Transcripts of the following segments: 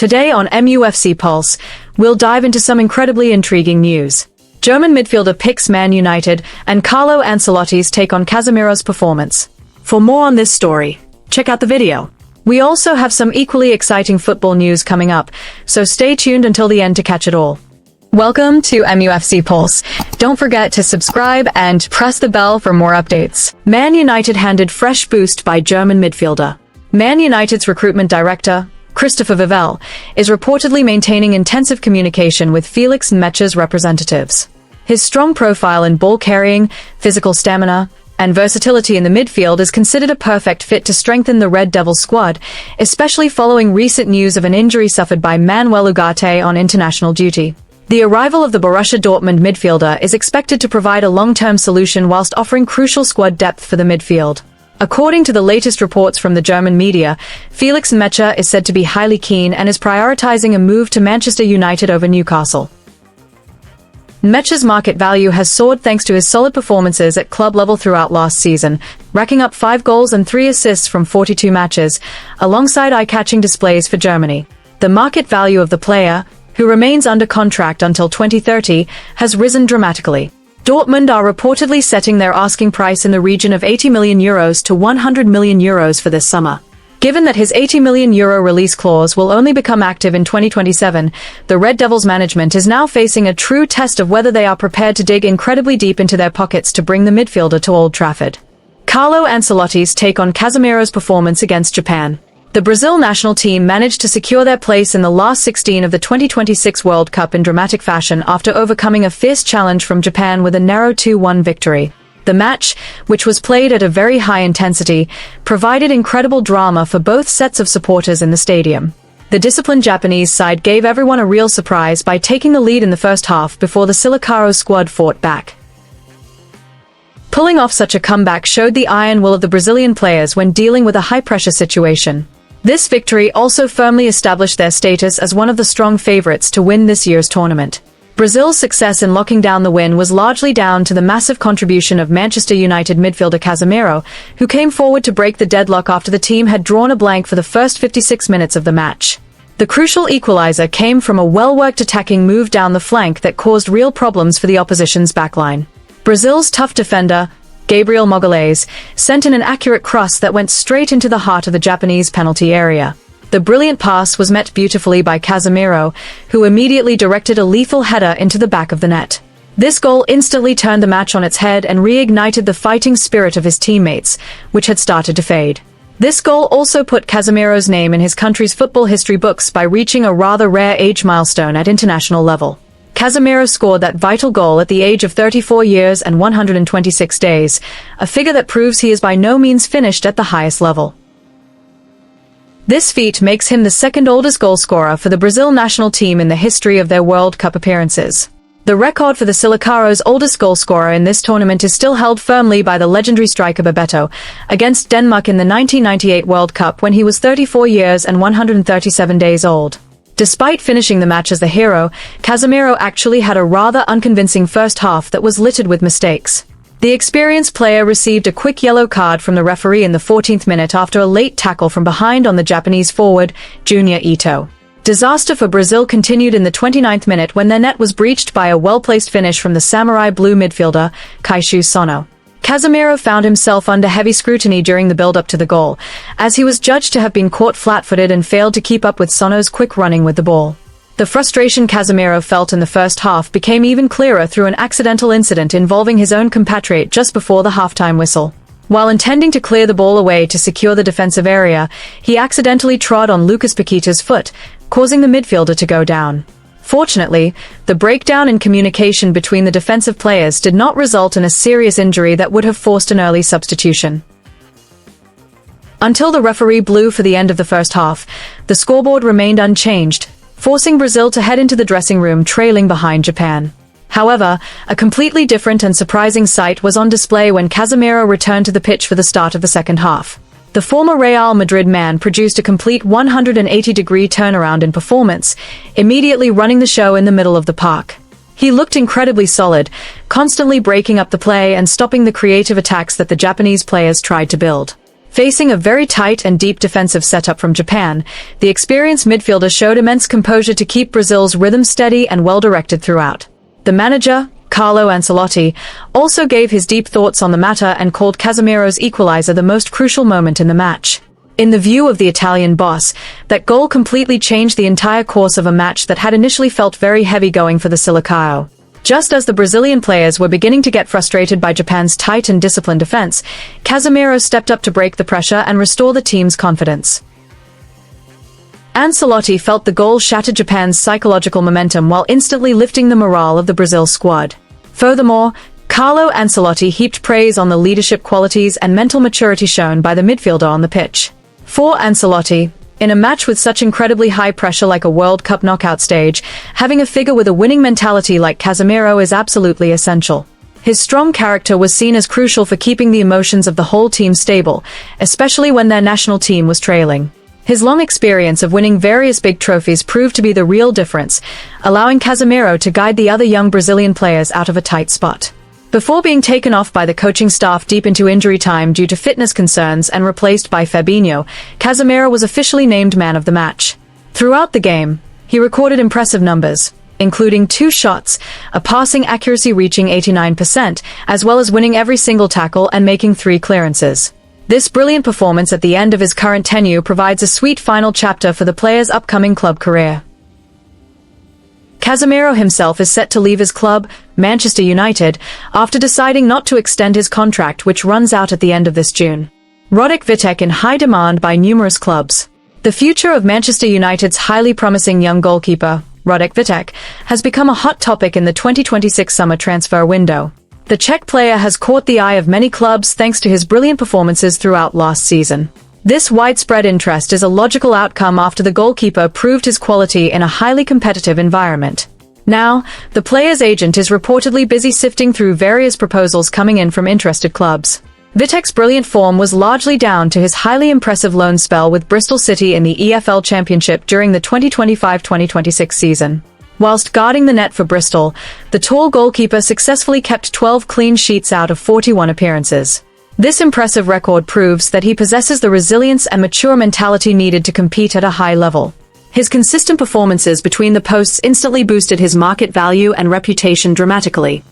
Today on MUFC Pulse, we'll dive into some incredibly intriguing news. German midfielder picks Man United, and Carlo Ancelotti's take on Casemiro'S performance. For more on this story, check out the video. We also have some equally exciting football news coming up, so stay tuned until the end to catch it all. Welcome to MUFC Pulse. Don't forget to subscribe and press the bell for more updates. Man United handed fresh boost by German midfielder. Man United's recruitment director, Christopher Vivell, is reportedly maintaining intensive communication with Felix Metscher's representatives. His strong profile in ball carrying, physical stamina, and versatility in the midfield is considered a perfect fit to strengthen the Red Devils squad, especially following recent news of an injury suffered by Manuel Ugarte on international duty. The arrival of the Borussia Dortmund midfielder is expected to provide a long-term solution whilst offering crucial squad depth for the midfield. According to the latest reports from the German media, Felix Metscher is said to be highly keen and is prioritizing a move to Manchester United over Newcastle. Metscher's market value has soared thanks to his solid performances at club level throughout last season, racking up 5 goals and 3 assists from 42 matches, alongside eye-catching displays for Germany. The market value of the player, who remains under contract until 2030, has risen dramatically. Dortmund are reportedly setting their asking price in the region of €80 million to €100 million for this summer. Given that his €80 million release clause will only become active in 2027, the Red Devils management is now facing a true test of whether they are prepared to dig incredibly deep into their pockets to bring the midfielder to Old Trafford. Carlo Ancelotti's take on Casemiro'S performance against Japan. The Brazil national team managed to secure their place in the last 16 of the 2026 World Cup in dramatic fashion after overcoming a fierce challenge from Japan with a narrow 2-1 victory. The match, which was played at a very high intensity, provided incredible drama for both sets of supporters in the stadium. The disciplined Japanese side gave everyone a real surprise by taking the lead in the first half before the Carrick squad fought back. Pulling off such a comeback showed the iron will of the Brazilian players when dealing with a high-pressure situation. This victory also firmly established their status as one of the strong favorites to win this year's tournament. Brazil's success in locking down the win was largely down to the massive contribution of Manchester United midfielder Casemiro, who came forward to break the deadlock after the team had drawn a blank for the first 56 minutes of the match. The crucial equalizer came from a well-worked attacking move down the flank that caused real problems for the opposition's backline. Brazil's tough defender, Gabriel Magalhães, sent in an accurate cross that went straight into the heart of the Japanese penalty area. The brilliant pass was met beautifully by Casemiro, who immediately directed a lethal header into the back of the net. This goal instantly turned the match on its head and reignited the fighting spirit of his teammates, which had started to fade. This goal also put Casemiro's name in his country's football history books by reaching a rather rare age milestone at international level. Casemiro scored that vital goal at the age of 34 years and 126 days, a figure that proves he is by no means finished at the highest level. This feat makes him the second oldest goalscorer for the Brazil national team in the history of their World Cup appearances. The record for the Carrick's oldest goalscorer in this tournament is still held firmly by the legendary striker Bebeto, against Denmark in the 1998 World Cup when he was 34 years and 137 days old. Despite finishing the match as the hero, Casemiro actually had a rather unconvincing first half that was littered with mistakes. The experienced player received a quick yellow card from the referee in the 14th minute after a late tackle from behind on the Japanese forward, Junior Ito. Disaster for Brazil continued in the 29th minute when their net was breached by a well-placed finish from the samurai blue midfielder, Kaishu Sono. Casemiro found himself under heavy scrutiny during the build-up to the goal, as he was judged to have been caught flat-footed and failed to keep up with Sono's quick running with the ball. The frustration Casemiro felt in the first half became even clearer through an accidental incident involving his own compatriot just before the halftime whistle. While intending to clear the ball away to secure the defensive area, he accidentally trod on Lucas Paqueta's foot, causing the midfielder to go down. Fortunately, the breakdown in communication between the defensive players did not result in a serious injury that would have forced an early substitution. Until the referee blew for the end of the first half, the scoreboard remained unchanged, forcing Brazil to head into the dressing room trailing behind Japan. However, a completely different and surprising sight was on display when Casemiro returned to the pitch for the start of the second half. The former Real Madrid man produced a complete 180-degree turnaround in performance, immediately running the show in the middle of the park. He looked incredibly solid, constantly breaking up the play and stopping the creative attacks that the Japanese players tried to build. Facing a very tight and deep defensive setup from Japan, the experienced midfielder showed immense composure to keep Brazil's rhythm steady and well-directed throughout. The manager, Carlo Ancelotti, also gave his deep thoughts on the matter and called Casemiro'S equalizer the most crucial moment in the match. In the view of the Italian boss, that goal completely changed the entire course of a match that had initially felt very heavy going for the Silicao. Just as the Brazilian players were beginning to get frustrated by Japan's tight and disciplined defense, Casemiro stepped up to break the pressure and restore the team's confidence. Ancelotti felt the goal shattered Japan's psychological momentum while instantly lifting the morale of the Brazil squad. Furthermore, Carlo Ancelotti heaped praise on the leadership qualities and mental maturity shown by the midfielder on the pitch. For Ancelotti, in a match with such incredibly high pressure like a World Cup knockout stage, having a figure with a winning mentality like Casemiro is absolutely essential. His strong character was seen as crucial for keeping the emotions of the whole team stable, especially when their national team was trailing. His long experience of winning various big trophies proved to be the real difference, allowing Casemiro to guide the other young Brazilian players out of a tight spot. Before being taken off by the coaching staff deep into injury time due to fitness concerns and replaced by Fabinho, Casemiro was officially named man of the match. Throughout the game, he recorded impressive numbers, including 2 shots, a passing accuracy reaching 89%, as well as winning every single tackle and making 3 clearances. This brilliant performance at the end of his current tenure provides a sweet final chapter for the player's upcoming club career. Casemiro himself is set to leave his club, Manchester United, after deciding not to extend his contract, which runs out at the end of this June. Roderick Vitek in high demand by numerous clubs. The future of Manchester United's highly promising young goalkeeper, Roderick Vitek, has become a hot topic in the 2026 summer transfer window. The Czech player has caught the eye of many clubs thanks to his brilliant performances throughout last season. This widespread interest is a logical outcome after the goalkeeper proved his quality in a highly competitive environment. Now, the player's agent is reportedly busy sifting through various proposals coming in from interested clubs. Vitek's brilliant form was largely down to his highly impressive loan spell with Bristol City in the EFL Championship during the 2025-2026 season. Whilst guarding the net for Bristol, the tall goalkeeper successfully kept 12 clean sheets out of 41 appearances. This impressive record proves that he possesses the resilience and mature mentality needed to compete at a high level. His consistent performances between the posts instantly boosted his market value and reputation dramatically.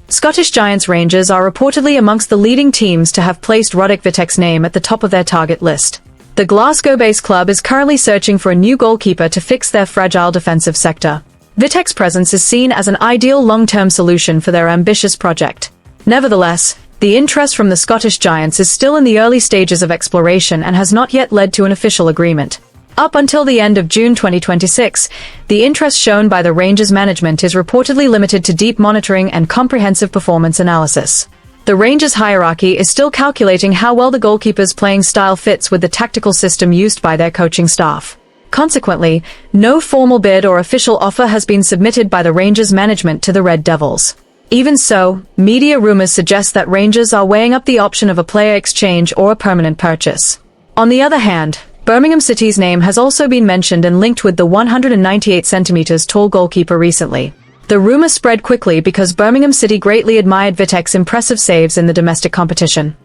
Scottish Giants Rangers are reportedly amongst the leading teams to have placed Roderick Vitek's name at the top of their target list. The Glasgow-based club is currently searching for a new goalkeeper to fix their fragile defensive sector. Vitek's presence is seen as an ideal long-term solution for their ambitious project. Nevertheless, the interest from the Scottish Giants is still in the early stages of exploration and has not yet led to an official agreement. Up until the end of June 2026, the interest shown by the Rangers management is reportedly limited to deep monitoring and comprehensive performance analysis. The Rangers hierarchy is still calculating how well the goalkeeper's playing style fits with the tactical system used by their coaching staff. Consequently, no formal bid or official offer has been submitted by the Rangers management to the Red Devils. Even so, media rumors suggest that Rangers are weighing up the option of a player exchange or a permanent purchase. On the other hand, Birmingham City's name has also been mentioned and linked with the 198 centimeters tall goalkeeper recently. The rumor spread quickly because Birmingham City greatly admired Vitek's impressive saves in the domestic competition.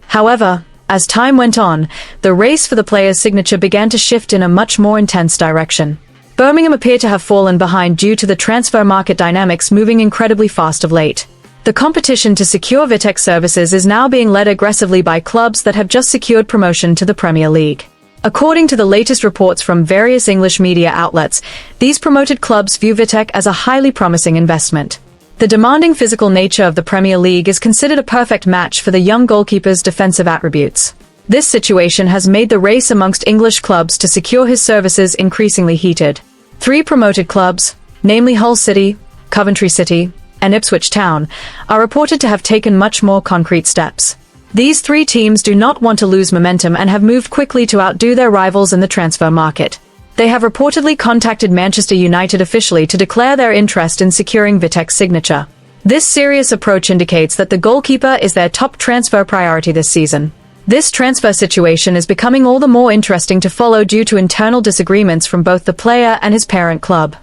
However, as time went on, the race for the player's signature began to shift in a much more intense direction. Birmingham appeared to have fallen behind due to the transfer market dynamics moving incredibly fast of late. The competition to secure Vitek's services is now being led aggressively by clubs that have just secured promotion to the Premier League. According to the latest reports from various English media outlets, these promoted clubs view Vitek as a highly promising investment. The demanding physical nature of the Premier League is considered a perfect match for the young goalkeeper's defensive attributes. This situation has made the race amongst English clubs to secure his services increasingly heated. 3 promoted clubs, namely Hull City, Coventry City, and Ipswich Town, are reported to have taken much more concrete steps. These 3 teams do not want to lose momentum and have moved quickly to outdo their rivals in the transfer market. They have reportedly contacted Manchester United officially to declare their interest in securing Vitek's signature. This serious approach indicates that the goalkeeper is their top transfer priority this season. This transfer situation is becoming all the more interesting to follow due to internal disagreements from both the player and his parent club.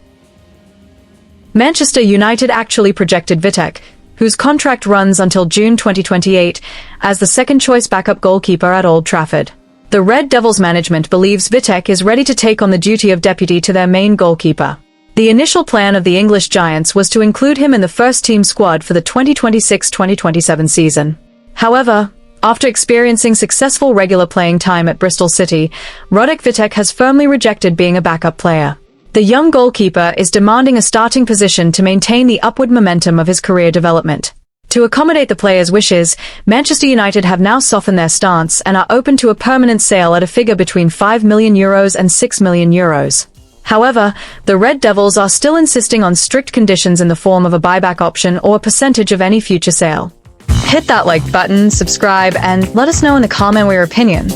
Manchester United actually projected Vitek, whose contract runs until June 2028, as the second-choice backup goalkeeper at Old Trafford. The Red Devils management believes Vitek is ready to take on the duty of deputy to their main goalkeeper. The initial plan of the English Giants was to include him in the first-team squad for the 2026-2027 season. However, after experiencing successful regular playing time at Bristol City, Radek Vitek has firmly rejected being a backup player. The young goalkeeper is demanding a starting position to maintain the upward momentum of his career development. To accommodate the player's wishes, Manchester United have now softened their stance and are open to a permanent sale at a figure between €5 million and €6 million. However, the Red Devils are still insisting on strict conditions in the form of a buyback option or a percentage of any future sale. Hit that like button, subscribe, and let us know in the comment your opinion.